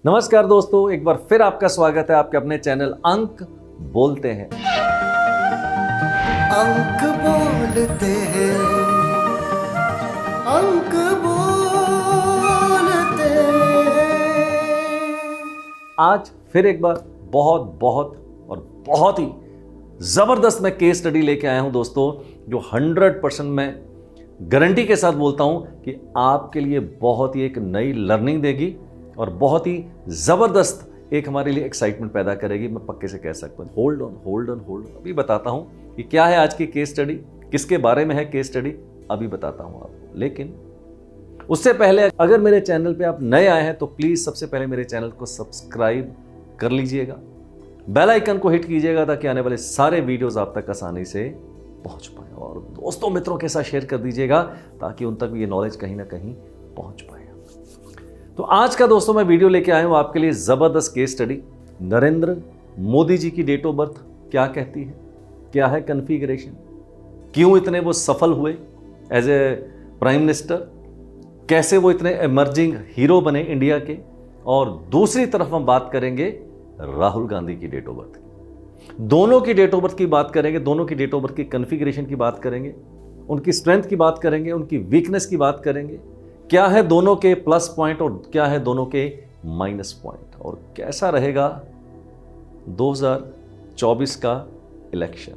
नमस्कार दोस्तों, एक बार फिर आपका स्वागत है आपके अपने चैनल अंक बोलते हैं। अंक बोलते हैं, अंक बोलते हैं। आज फिर एक बार बहुत ही जबरदस्त मैं केस स्टडी लेके आया हूं दोस्तों, जो 100% मैं गारंटी के साथ बोलता हूं कि आपके लिए बहुत ही एक नई लर्निंग देगी और बहुत ही जबरदस्त एक हमारे लिए एक्साइटमेंट पैदा करेगी। मैं पक्के से कह सकता हूं। होल्ड ऑन, अभी बताता हूं कि क्या है आज की केस स्टडी, किसके बारे में है केस स्टडी, अभी बताता हूं आपको। लेकिन उससे पहले अगर मेरे चैनल पे आप नए आए हैं तो प्लीज सबसे पहले मेरे चैनल को सब्सक्राइब कर लीजिएगा, बेल आइकन को हिट कीजिएगा ताकि आने वाले सारे वीडियोस आप तक आसानी से पहुंच पाए, और दोस्तों मित्रों के साथ शेयर कर दीजिएगा ताकि उन तक भी ये नॉलेज कहीं ना कहीं पहुंच पाए। तो आज का दोस्तों मैं वीडियो लेके आया हूं आपके लिए जबरदस्त केस स्टडी। नरेंद्र मोदी जी की डेट ऑफ बर्थ क्या कहती है, क्या है कॉन्फ़िगरेशन, क्यों इतने वो सफल हुए एज ए प्राइम मिनिस्टर, कैसे वो इतने इमर्जिंग हीरो बने इंडिया के, और दूसरी तरफ हम बात करेंगे राहुल गांधी की डेट ऑफ बर्थ की। दोनों की डेट ऑफ बर्थ की बात करेंगे, दोनों की डेट ऑफ बर्थ की कॉन्फ़िगरेशन की बात करेंगे, उनकी स्ट्रेंथ की बात करेंगे, उनकी वीकनेस की बात करेंगे, क्या है दोनों के प्लस पॉइंट और क्या है दोनों के माइनस पॉइंट, और कैसा रहेगा 2024 का इलेक्शन।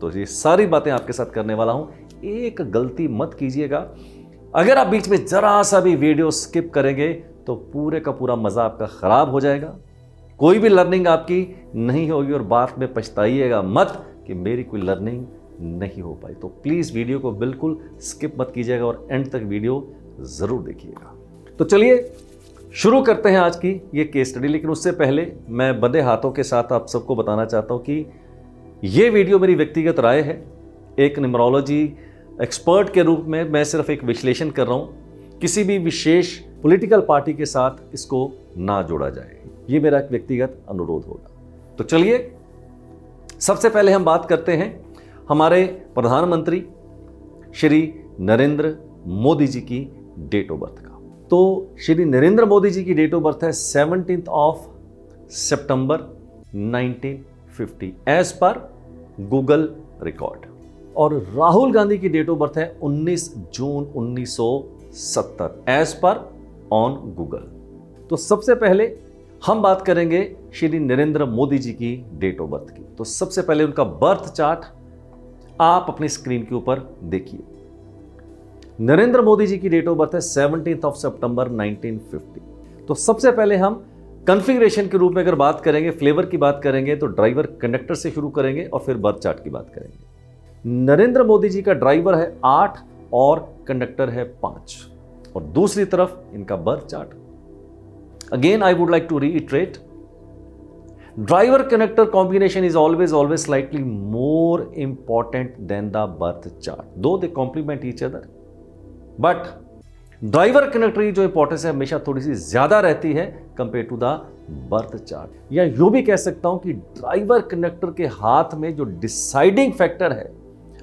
तो ये सारी बातें आपके साथ करने वाला हूं। एक गलती मत कीजिएगा, अगर आप बीच में जरा सा भी वीडियो स्किप करेंगे तो पूरे का पूरा मजा आपका खराब हो जाएगा, कोई भी लर्निंग आपकी नहीं होगी और बाद में पछताइएगा मत कि मेरी कोई लर्निंग नहीं हो पाई। तो प्लीज वीडियो को बिल्कुल स्किप मत कीजिएगा और एंड तक वीडियो जरूर देखिएगा। तो चलिए शुरू करते हैं आज की ये केस स्टडी। लेकिन उससे पहले मैं बंधे हाथों के साथ आप सबको बताना चाहता हूं कि ये वीडियो मेरी व्यक्तिगत राय है। एक न्यूमरोलॉजी एक्सपर्ट के रूप में मैं सिर्फ एक विश्लेषण कर रहा हूं, किसी भी विशेष पॉलिटिकल पार्टी के साथ इसको ना जोड़ा जाए, ये मेरा एक व्यक्तिगत अनुरोध होगा। तो चलिए सबसे पहले हम बात करते हैं हमारे प्रधानमंत्री श्री नरेंद्र मोदी जी की डेट ऑफ बर्थ का। तो श्री नरेंद्र मोदी जी की डेट ऑफ बर्थ है 17 सितंबर 1950 एज पर गूगल रिकॉर्ड, और राहुल गांधी की डेट ऑफ बर्थ है 19 जून 1970 एज पर ऑन गूगल। तो सबसे पहले हम बात करेंगे श्री नरेंद्र मोदी जी की डेट ऑफ बर्थ की। तो सबसे पहले उनका बर्थ चार्ट आप अपनी स्क्रीन के ऊपर देखिए। नरेंद्र मोदी जी की डेट ऑफ बर्थ है 17 सितंबर 1950। तो सबसे पहले हम कॉन्फ़िगरेशन के रूप में अगर बात करेंगे, फ्लेवर की बात करेंगे, तो ड्राइवर कंडक्टर से शुरू करेंगे और फिर बर्थ चार्ट की बात करेंगे। नरेंद्र मोदी जी का ड्राइवर है 8 और कंडक्टर है 5, और दूसरी तरफ इनका birth chart. Again I would like to reiterate, driver connector combination is always slightly more important than the birth chart, though they complement each other, but driver connector की जो इंपॉर्टेंस है हमेशा थोड़ी सी ज्यादा रहती है compare to the birth chart. या यूं भी कह सकता हूं कि ड्राइवर कनेक्टर के हाथ में जो डिसाइडिंग फैक्टर है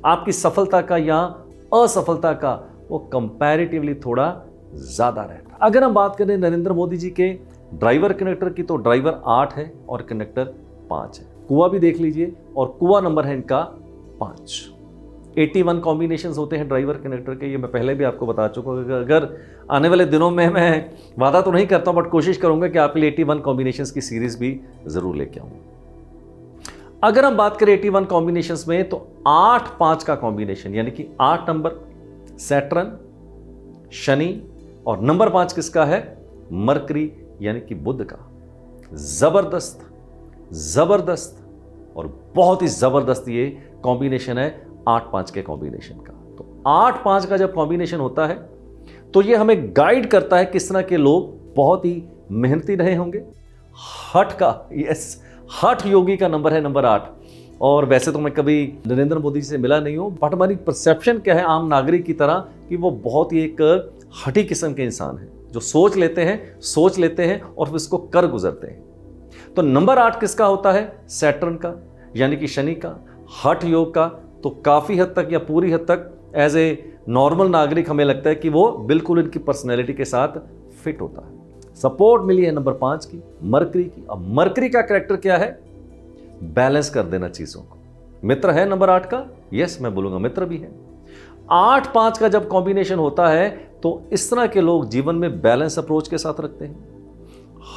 आपकी सफलता का या असफलता का, वो कंपैरेटिवली थोड़ा ज्यादा रहता है। अगर हम बात करें नरेंद्र मोदी जी के ड्राइवर कनेक्टर की, तो ड्राइवर 8 है और कनेक्टर 5 है। कुआ भी देख लीजिए, और कुआ नंबर है इनका 5। 81 कॉम्बिनेशंस होते हैं ड्राइवर कनेक्टर के, ये मैं पहले भी आपको बता चुका हूँ। अगर आने वाले दिनों में मैं वादा तो नहीं करता हूँ, बट कोशिश करूंगा कि आपके लिए 81 कॉम्बिनेशंस की सीरीज भी जरूर लेके आऊँ। अगर हम बात करें 81 कॉम्बिनेशंस में, तो 8-5 का कॉम्बिनेशन, यानी कि 8 नंबर सैटर्न, शनि, और नंबर 5 किसका है, मरकरी यानी कि बुध का। जबरदस्त और बहुत ही जबरदस्त ये कॉम्बिनेशन है 8-5 के कॉम्बिनेशन का। तो 8-5 का जब कॉम्बिनेशन होता है तो ये हमें गाइड करता है किस तरह के लोग बहुत ही मेहनती रहे होंगे। हठ योगी का नंबर है नंबर 8, और वैसे तो मैं कभी नरेंद्र मोदी जी से मिला नहीं हूं, बट हमारी परसेप्शन क्या है आम नागरिक की तरह कि वो बहुत ही एक हठी किस्म के इंसान है, जो सोच लेते हैं और फिर उसको कर गुजरते हैं। तो नंबर 8 किसका होता है, सैटर्न का, यानी कि शनि का, हठ योग का। तो काफी हद तक या पूरी हद तक एज ए नॉर्मल नागरिक हमें लगता है कि वो बिल्कुल इनकी पर्सनैलिटी के साथ फिट होता है। सपोर्ट मिली है नंबर 5 की, मरकरी की। अब मरकरी का कैरेक्टर क्या है? बैलेंस कर देना चीजों को। मित्र है नंबर 8 का, यस मैं बोलूंगा मित्र भी है। 8-5 का जब कॉम्बिनेशन होता है तो इस तरह के लोग जीवन में बैलेंस अप्रोच के साथ रखते हैं,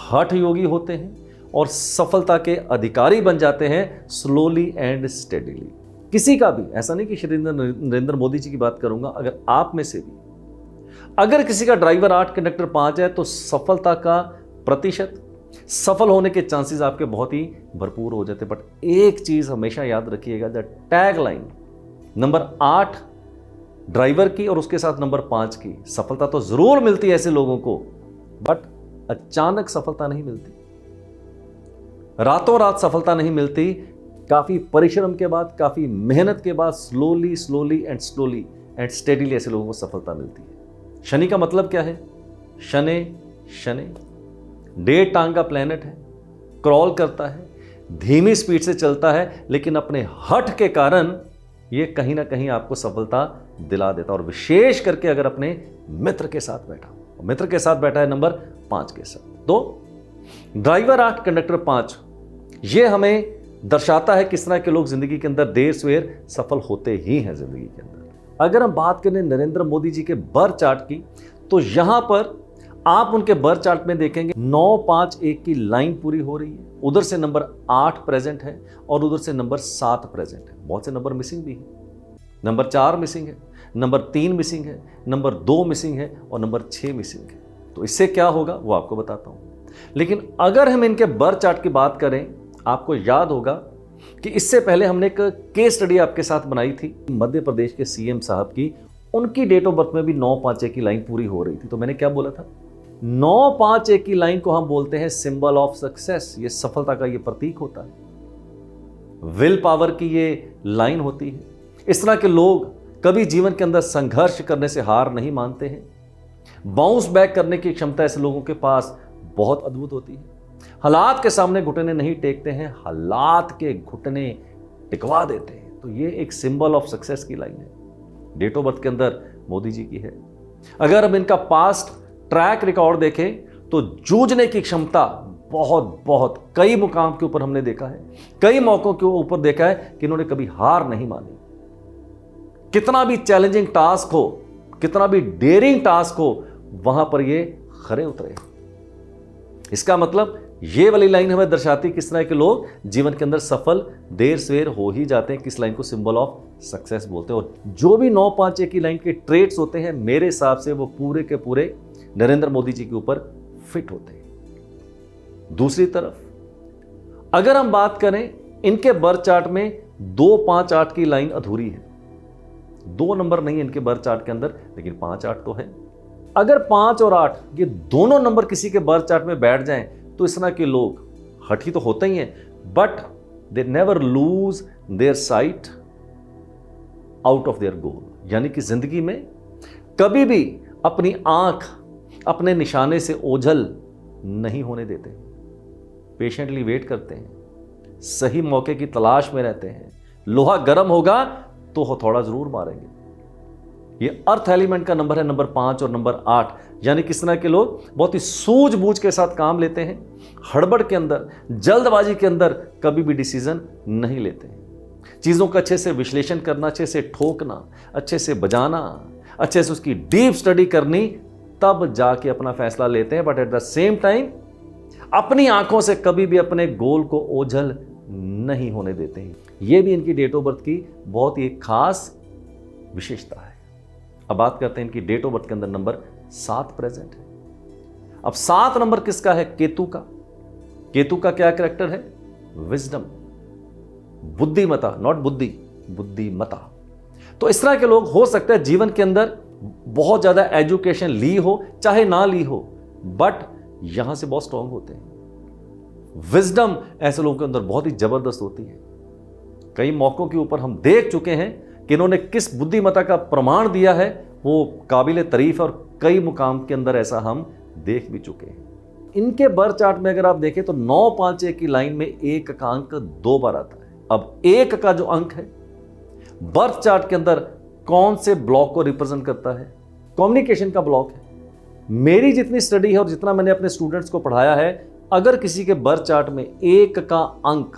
हठ योगी होते हैं और सफलता के अधिकारी बन जाते हैं स्लोली एंड स्टेडीली। किसी का भी, ऐसा नहीं कि श्री नरेंद्र मोदी जी की बात करूंगा, अगर आप में से भी अगर किसी का ड्राइवर 8 कंडक्टर 5 है तो सफलता का प्रतिशत, सफल होने के चांसेस आपके बहुत ही भरपूर हो जाते हैं। बट एक चीज हमेशा याद रखिएगा, the tag line number 8 driver की और उसके साथ नंबर 5 की, सफलता तो जरूर मिलती है ऐसे लोगों को, बट अचानक सफलता नहीं मिलती, रातों रात सफलता नहीं मिलती। काफी परिश्रम के बाद, काफी मेहनत के बाद स्लोली एंड स्टेडीली ऐसे लोगों को सफलता मिलती है। शनि का मतलब क्या है? शनि 1.5 टांग का प्लेनेट है, क्रॉल करता है, धीमी स्पीड से चलता है, लेकिन अपने हठ के कारण ये कहीं ना कहीं आपको सफलता दिला देता। और विशेष करके अगर अपने मित्र के साथ बैठा है नंबर 5 के साथ। तो ड्राइवर 8 कंडक्टर 5 ये हमें दर्शाता है किस तरह के लोग जिंदगी के अंदर देर सवेर सफल होते ही हैं जिंदगी के अंदर। अगर हम बात करें नरेंद्र मोदी जी के बर्थ चार्ट की, तो यहां पर आप उनके बर्थ चार्ट में देखेंगे 9-5-1 की लाइन पूरी हो रही है, उधर से नंबर 8 प्रेजेंट है और उधर से नंबर 7 प्रेजेंट है। बहुत से नंबर मिसिंग भी है, नंबर 4 मिसिंग है, नंबर 3 मिसिंग है, नंबर 2 मिसिंग है और नंबर 6 मिसिंग है। तो इससे क्या होगा वो आपको बताता हूं। लेकिन अगर हम इनके बर्थ चार्ट की बात करें, आपको याद होगा कि इससे पहले हमने एक केस स्टडी आपके साथ बनाई थी मध्य प्रदेश के सीएम साहब की। उनकी डेट ऑफ बर्थ में भी 9-5-1 की लाइन पूरी हो रही थी। तो मैंने क्या बोला था? 9-5-1 की लाइन को हम बोलते हैं सिंबल ऑफ सक्सेस। ये सफलता का ये प्रतीक होता है, विल पावर की ये लाइन होती है। इस तरह के लोग कभी जीवन के अंदर संघर्ष करने से हार नहीं मानते हैं। बाउंस बैक करने की क्षमता ऐसे लोगों के पास बहुत अद्भुत होती है। हालात के सामने घुटने नहीं टेकते हैं, हालात के घुटने टिकवा देते हैं। तो ये एक सिंबल ऑफ सक्सेस की लाइन है, डेट ऑफ बर्थ के अंदर मोदी जी की है। अगर हम इनका पास्ट ट्रैक रिकॉर्ड देखें तो जूझने की क्षमता बहुत कई मुकाम के ऊपर हमने देखा है, कई मौकों के ऊपर देखा है कि इन्होंने कभी हार नहीं मानी। कितना भी चैलेंजिंग टास्क हो, कितना भी डेयरिंग टास्क हो, वहां पर ये खरे उतरे। इसका मतलब ये वाली लाइन हमें दर्शाती किस तरह के लोग जीवन के अंदर सफल देर सवेर हो ही जाते हैं, किस लाइन को सिंबल ऑफ सक्सेस बोलते हैं। और जो भी 9-5-1 की लाइन के ट्रेट्स होते हैं, मेरे हिसाब से वो पूरे के पूरे नरेंद्र मोदी जी के ऊपर फिट होते हैं। दूसरी तरफ अगर हम बात करें, इनके बर्थ चार्ट में 2-5-8 की लाइन अधूरी है। 2 नंबर नहीं है इनके बर्थ चार्ट के अंदर, लेकिन 5-8 तो है। अगर 5 और 8 ये दोनों नंबर किसी के बर्थ चार्ट में बैठ जाएं तो इस तरह के लोग हठी तो होते ही हैं, but they never lose their sight out of their गोल। यानी कि जिंदगी में कभी भी अपनी आंख अपने निशाने से ओझल नहीं होने देते, पेशेंटली वेट करते हैं, सही मौके की तलाश में रहते हैं। लोहा गर्म होगा तो हथौड़ा जरूर मारेंगे। ये अर्थ एलिमेंट का नंबर है नंबर 5 और नंबर 8। यानी किस तरह के लोग बहुत ही सूझबूझ के साथ काम लेते हैं, हड़बड़ के अंदर, जल्दबाजी के अंदर कभी भी डिसीजन नहीं लेते हैं। चीज़ों का अच्छे से विश्लेषण करना, अच्छे से ठोकना, अच्छे से बजाना, अच्छे से उसकी डीप स्टडी करनी, तब जाके अपना फैसला लेते हैं। But at the same time अपनी आंखों से कभी भी अपने गोल को ओझल नहीं होने देते हैं। यह भी इनकी डेट ऑफ बर्थ की बहुत ही खास विशेषता है। अब बात करते हैं इनकी डेट ऑफ बर्थ के अंदर नंबर 7 प्रेजेंट है। अब 7 नंबर किसका है? केतु का। केतु का क्या कैरेक्टर है? विजडम, बुद्धिमता, नॉट बुद्धि, बुद्धिमता। तो इस तरह के लोग हो सकते हैं जीवन के अंदर बहुत ज्यादा एजुकेशन ली हो चाहे ना ली हो, बट यहां से बहुत स्ट्रांग होते हैं। विजडम ऐसे लोगों के अंदर बहुत ही जबरदस्त होती है। कई मौकों के ऊपर हम देख चुके हैं कि इन्होंने किस बुद्धिमत्ता का प्रमाण दिया है, वो काबिले तारीफ है। और कई मुकाम के अंदर ऐसा हम देख भी चुके हैं। इनके बर्थ चार्ट में अगर आप देखें तो 9-5-1 की लाइन में 1 का अंक 2 बार आता है। अब 1 का जो अंक है बर्थ चार्ट के अंदर कौन से ब्लॉक को रिप्रेजेंट करता है? कम्युनिकेशन का ब्लॉक है। मेरी जितनी स्टडी है और जितना मैंने अपने स्टूडेंट्स को पढ़ाया है, अगर किसी के बर्थ चार्ट में 1 का अंक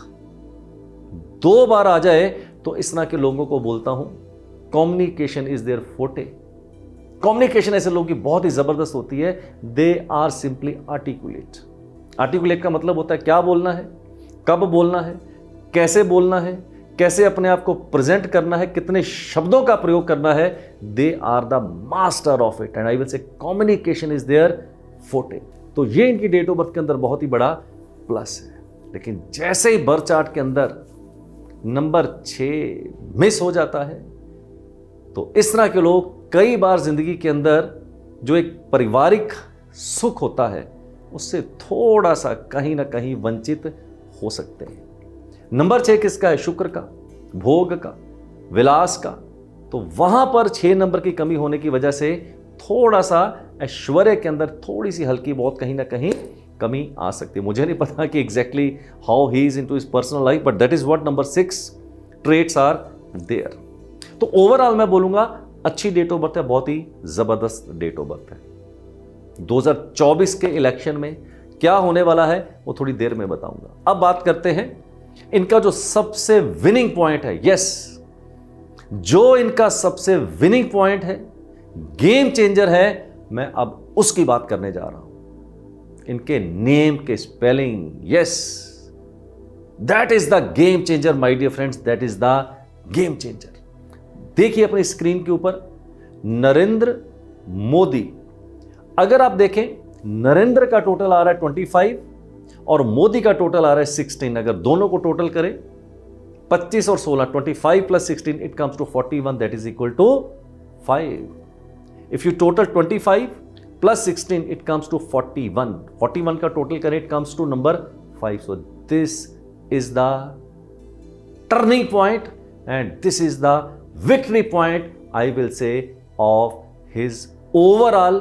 2 बार आ जाए तो इस तरह के लोगों को बोलता हूं communication is their forte. Communication ऐसे लोगों की बहुत ही जबरदस्त होती है। They are simply articulate. Articulate का मतलब होता है क्या बोलना है, कब बोलना है, कैसे बोलना है, कैसे अपने आप को प्रेजेंट करना है, कितने शब्दों का प्रयोग करना है। They are the master of it and I will say communication is their forte. तो ये इनकी डेट ऑफ बर्थ के अंदर बहुत ही बड़ा प्लस है। लेकिन जैसे ही बर्थ चार्ट के अंदर नंबर 6 मिस हो जाता है तो इस तरह के लोग कई बार जिंदगी के अंदर जो एक पारिवारिक सुख होता है उससे थोड़ा सा कहीं ना कहीं वंचित हो सकते हैं। नंबर 6 किसका है? शुक्र का, भोग का, विलास का। तो वहां पर 6 नंबर की कमी होने की वजह से थोड़ा सा ऐश्वर्य के अंदर थोड़ी सी हल्की बहुत कहीं ना कहीं कमी आ सकती है। मुझे नहीं पता कि exactly how he is into his personal life, but that is what number 6 traits are there. तो ओवरऑल मैं बोलूंगा अच्छी डेट ऑफ बर्थ है, बहुत ही जबरदस्त डेट ऑफ बर्थ है। 2024 के इलेक्शन में क्या होने वाला है वो थोड़ी देर में बताऊंगा। अब बात करते हैं इनका जो सबसे विनिंग पॉइंट है। यस, जो इनका सबसे विनिंग पॉइंट है, गेम चेंजर है, मैं अब उसकी बात करने जा रहा हूं। इनके नेम के spelling, yes, that is the game changer my dear friends, that is the game changer. देखिए अपनी स्क्रीन के ऊपर नरेंद्र मोदी। अगर आप देखें नरेंद्र का टोटल आ रहा है 25 और मोदी का टोटल आ रहा है 16। अगर दोनों को टोटल करें 25 और 16, 25 plus 16 it comes to 41, that is equal to 5। If you total 25 plus 16 it comes to 41। 41 का टोटल करें it comes to number 5। So this is the turning point and this is the victory point, I will say, of his overall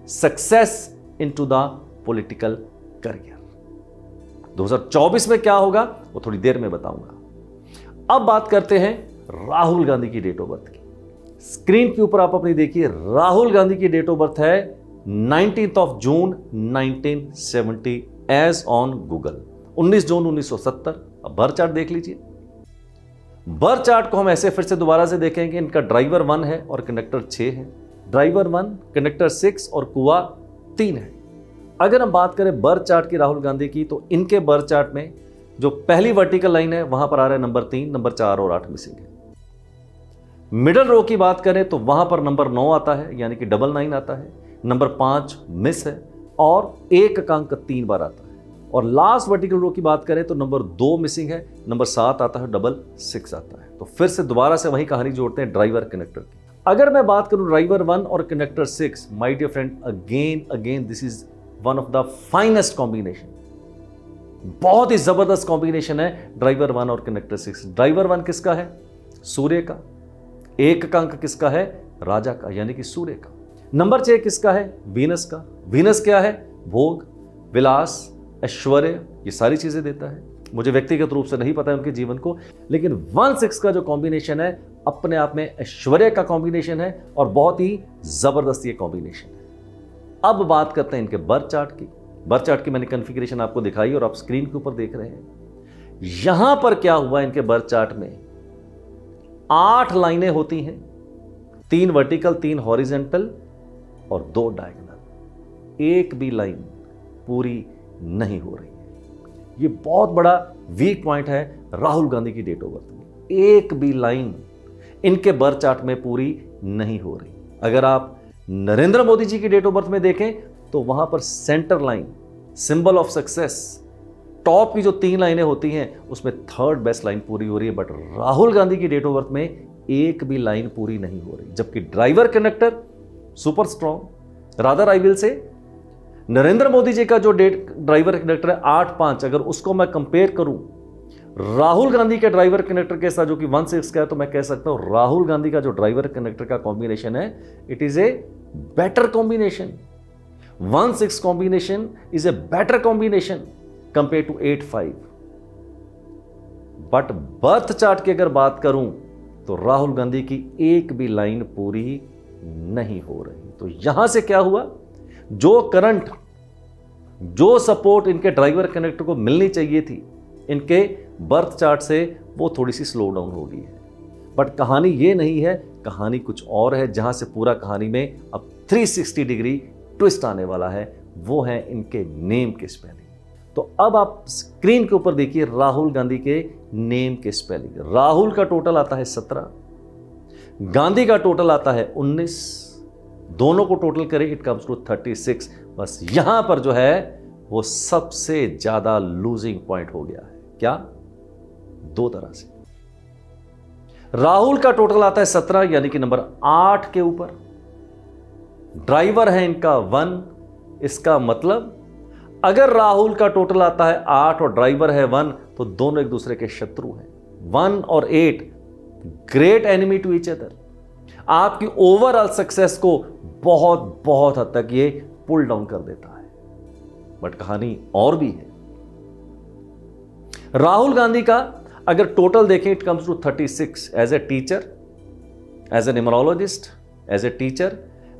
success into the political career। 2024 में क्या होगा वो थोड़ी देर में बताऊंगा। अब बात करते हैं राहुल गांधी की डेट ऑफ बर्थ की। स्क्रीन के ऊपर आप अपनी देखिए, राहुल गांधी की डेट ऑफ बर्थ है 19th of June 1970 as on Google. 19 जून 1970। अब बर्थ चार्ट देख लीजिए। बर्थ चार्ट को हम ऐसे फिर से दोबारा से देखेंगे। इनका ड्राइवर 1 है और कंडक्टर 6 है। ड्राइवर 1, कंडक्टर 6 और कुआ 3 है। अगर हम बात करें बर्थ चार्ट की राहुल गांधी की, तो इनके बर्थ चार्ट में जो पहली वर्टिकल लाइन है वहां पर आ रहा है नंबर 3, नंबर 4 और 8 मिसिंग है। मिडल रो की बात करें तो वहां पर नंबर 9 आता है, यानी कि 99 आता है। नंबर 5 मिस है और 1 का अंक 3 बार आता है। और लास्ट वर्टिकल रो की बात करें तो नंबर 2 मिसिंग है, नंबर 7 आता है, 6 आता है। तो फिर से दोबारा से वही कहानी जोड़ते हैं ड्राइवर कनेक्टर की। अगर मैं बात करूं ड्राइवर 1 और connector 6, my dear friend, again this is one of the finest combination. बहुत ही जबरदस्त कॉम्बिनेशन है ड्राइवर 1 और कनेक्टर 6। ड्राइवर 1 किसका है? सूर्य का। 1 का अंक किसका है? राजा का, यानी कि सूर्य का। नंबर 6 किसका है? वीनस का। वीनस क्या है? भोग, विलास, ऐश्वर्य, ये सारी चीजें देता है। मुझे व्यक्तिगत रूप से नहीं पता है उनके जीवन को, लेकिन 1-6 का जो कॉम्बिनेशन है अपने आप में ऐश्वर्य का कॉम्बिनेशन है और बहुत ही जबरदस्त ये कॉम्बिनेशन है। अब बात करते हैं इनके बर्थ चार्ट की। बर्थ चार्ट की मैंने कॉन्फ़िगरेशन आपको दिखाई और आप स्क्रीन के ऊपर देख रहे हैं। यहां पर क्या हुआ इनके बर्थ चार्ट में, 8 लाइनें होती हैं, 3 वर्टिकल, 3 हॉरिजेंटल और 2 डायगोनल। एक भी लाइन पूरी नहीं हो रही है। ये बहुत बड़ा वीक पॉइंट है राहुल गांधी की डेट ऑफ बर्थ में। एक भी लाइन इनके बर्थ चार्ट में पूरी नहीं हो रही। अगर आप नरेंद्र मोदी जी की डेट ऑफ बर्थ में देखें तो वहां पर centre line, symbol of success, top की जो 3 लाइनें होती हैं उसमें 3rd बेस्ट लाइन पूरी हो रही है। बट राहुल गांधी की डेट ऑफ बर्थ में एक भी लाइन पूरी नहीं हो रही। जबकि driver connector super strong, rather I will से नरेंद्र मोदी जी का जो ड्राइवर कनेक्टर है 8-5, अगर उसको मैं कंपेयर करूं राहुल गांधी के ड्राइवर कनेक्टर के साथ जो कि 1-6 का है, तो मैं कह सकता हूं राहुल गांधी का जो ड्राइवर कनेक्टर का कॉम्बिनेशन है it is a better combination. 1-6 combination is a better combination compare to 8-5। But birth chart की अगर बात करूं तो राहुल गांधी की एक भी लाइन पूरी नहीं हो रही। तो यहां से क्या हुआ, जो करंट, जो सपोर्ट इनके ड्राइवर कनेक्टर को मिलनी चाहिए थी इनके बर्थ चार्ट से, वो थोड़ी सी स्लो डाउन हो गई है। बट कहानी ये नहीं है, कहानी कुछ और है, जहां से पूरा कहानी में अब 360 डिग्री ट्विस्ट आने वाला है। वो है इनके नेम के स्पेलिंग। तो अब आप स्क्रीन के ऊपर देखिए राहुल गांधी के नेम के स्पेलिंग। राहुल का टोटल आता है 17, गांधी का टोटल आता है 19, दोनों को टोटल करें इट कम्स टू 36। बस यहां पर जो है वो सबसे ज्यादा लूजिंग पॉइंट हो गया है। क्या? दो तरह से। राहुल का टोटल आता है 17 यानी कि नंबर 8 के ऊपर, ड्राइवर है इनका 1। इसका मतलब अगर राहुल का टोटल आता है 8 और ड्राइवर है 1 तो दोनों एक दूसरे के शत्रु हैं। 1 और 8 great enemy to each other. आपकी ओवरऑल सक्सेस को बहुत बहुत हद तक ये पुल डाउन कर देता है। बट कहानी और भी है। राहुल गांधी का अगर टोटल देखें it comes to 36 as a teacher, as a numerologist, as a teacher.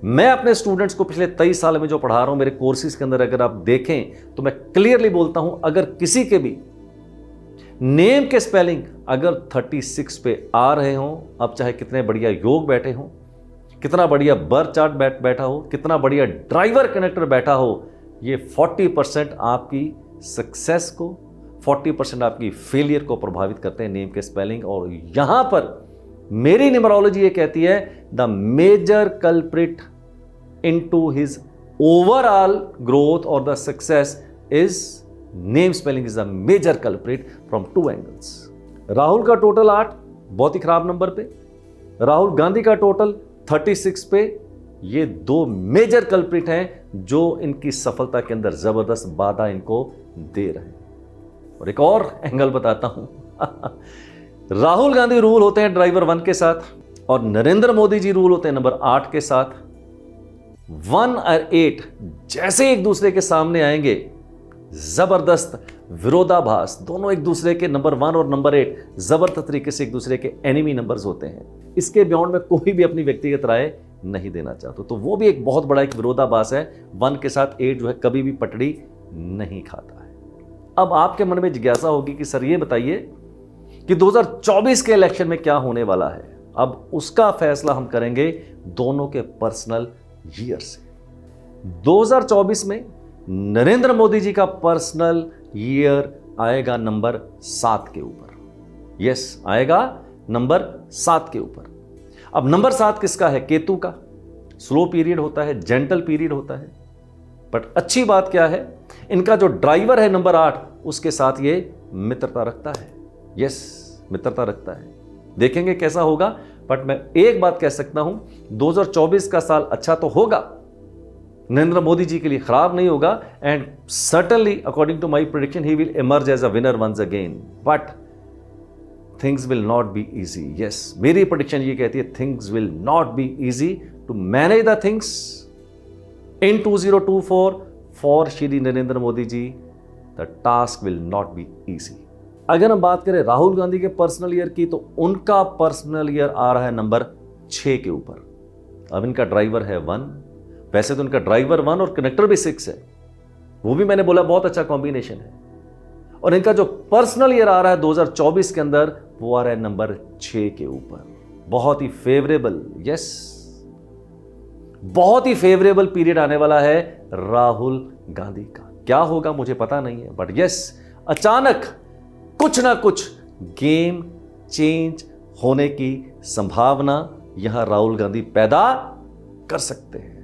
मैं अपने स्टूडेंट्स को पिछले 23 साल में जो पढ़ा रहा हूं, मेरे कोर्सेज के अंदर अगर आप देखें तो मैं क्लियरली बोलता हूं, अगर किसी के भी नेम के स्पेलिंग अगर 36 पे आ रहे हों, अब चाहे कितने बढ़िया योग बैठे हों, कितना बढ़िया बर्थ चार्ट बैठा हो, कितना बढ़िया ड्राइवर कनेक्टर बैठा हो, ये 40% आपकी सक्सेस को, 40% आपकी फेलियर को प्रभावित करते हैं नेम के स्पेलिंग। और यहां पर मेरी न्यूमरोलॉजी ये कहती है the major culprit into his overall growth और the success is name spelling is the major culprit from 2 angles. Rahul का टोटल 8 बहुत ही खराब नंबर पे, राहुल गांधी का टोटल 36 पे। ये 2 मेजर कल्प्रिट हैं जो इनकी सफलता के अंदर जबरदस्त बाधा इनको दे रहे हैं। और एक और एंगल बताता हूं राहुल गांधी रूल होते हैं ड्राइवर 1 के साथ और नरेंद्र मोदी जी रूल होते हैं नंबर 8 के साथ। 1 और 8 जैसे एक दूसरे के सामने आएंगे, जबरदस्त विरोधाभास, दोनों एक दूसरे के नंबर 1 और नंबर 8 जबरदस्त तरीके से एक दूसरे के एनिमी नंबर्स होते हैं। इसके बियॉन्ड में कोई भी अपनी व्यक्तिगत राय नहीं देना चाहता, तो वो भी एक बहुत बड़ा एक विरोधाभास है। 1 के साथ 8 जो है कभी भी पटड़ी नहीं खाता है। अब आपके मन में जिज्ञासा होगी कि सर ये बताइए कि 2024 के इलेक्शन में क्या होने वाला है। अब उसका फैसला हम करेंगे दोनों के पर्सनल ईयर से। 2024 में नरेंद्र मोदी जी का पर्सनल ईयर आएगा नंबर 7 के ऊपर। यस, आएगा नंबर 7 के ऊपर। अब नंबर 7 किसका है? केतु का। स्लो पीरियड होता है, जेंटल पीरियड होता है। बट अच्छी बात क्या है, इनका जो ड्राइवर है नंबर 8 उसके साथ ये मित्रता रखता है। यस, मित्रता रखता है। देखेंगे कैसा होगा। बट मैं एक बात कह सकता हूं, 2024 का साल अच्छा तो होगा, नरेंद्र मोदी जी के लिए खराब नहीं होगा। And certainly according to my prediction he will emerge as a winner once again. But things will not be easy. Yes, मेरी प्रेडिक्शन ये कहती है things will not be easy to manage the things in 2024 for Shri Narendra Modi ji. The task will not be easy. अगर हम बात करें राहुल गांधी के personal year की, तो उनका पर्सनल ईयर आ रहा है नंबर 6 के ऊपर। अब इनका ड्राइवर है 1। वैसे तो इनका ड्राइवर 1 और कनेक्टर भी 6 है, वो भी मैंने बोला बहुत अच्छा कॉम्बिनेशन है। और इनका जो पर्सनल ईयर आ रहा है 2024 के अंदर, वो आ रहा है नंबर 6 के ऊपर। बहुत ही फेवरेबल, यस, बहुत ही फेवरेबल पीरियड आने वाला है राहुल गांधी का। क्या होगा मुझे पता नहीं है, बट यस, अचानक कुछ ना कुछ गेम चेंज होने की संभावना यहां राहुल गांधी पैदा कर सकते हैं।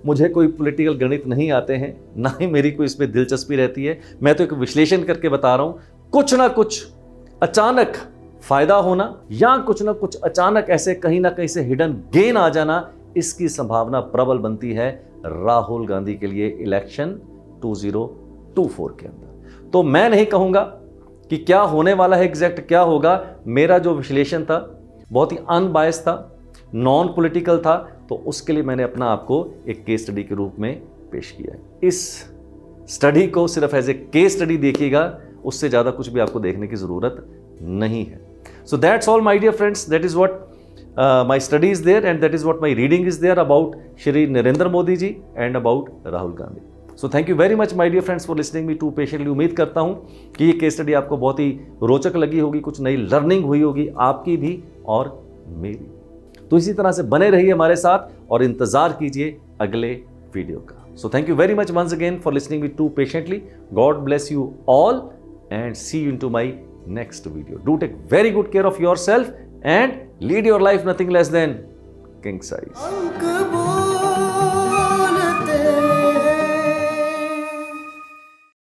मुझे कोई पॉलिटिकल गणित नहीं आते हैं, ना ही मेरी कोई इसमें दिलचस्पी रहती है। मैं तो एक विश्लेषण करके बता रहा हूं, कुछ ना कुछ अचानक फायदा होना या कुछ ना कुछ अचानक ऐसे कहीं ना कहीं से हिडन गेन आ जाना, इसकी संभावना प्रबल बनती है राहुल गांधी के लिए इलेक्शन 2024 के अंदर। तो मैं नहीं कहूंगा कि क्या होने वाला है, एग्जैक्ट क्या होगा। मेरा जो विश्लेषण था बहुत ही अनबायस्ड था, नॉन पॉलिटिकल था, तो उसके लिए मैंने अपना आपको एक केस स्टडी के रूप में पेश किया है। इस स्टडी को सिर्फ एज ए केस स्टडी देखिएगा, उससे ज़्यादा कुछ भी आपको देखने की ज़रूरत नहीं है। So that's all my dear friends, that is what my study is there, and that is what my reading is there about Shri Narendra Modi ji and about Rahul Gandhi. So thank you very much my dear friends for listening me too patiently. उम्मीद करता हूँ कि ये case study आपको बहुत ही रोचक लगी होगी, कुछ नई लर्निंग हुई होगी आपकी भी और मेरी। तो इसी तरह से बने रहिए हमारे साथ और इंतजार कीजिए अगले वीडियो का। So thank you very much once again for listening me too patiently. God bless you all and see you into my next video. Do take very good care of yourself and lead your life nothing less than king size. अंक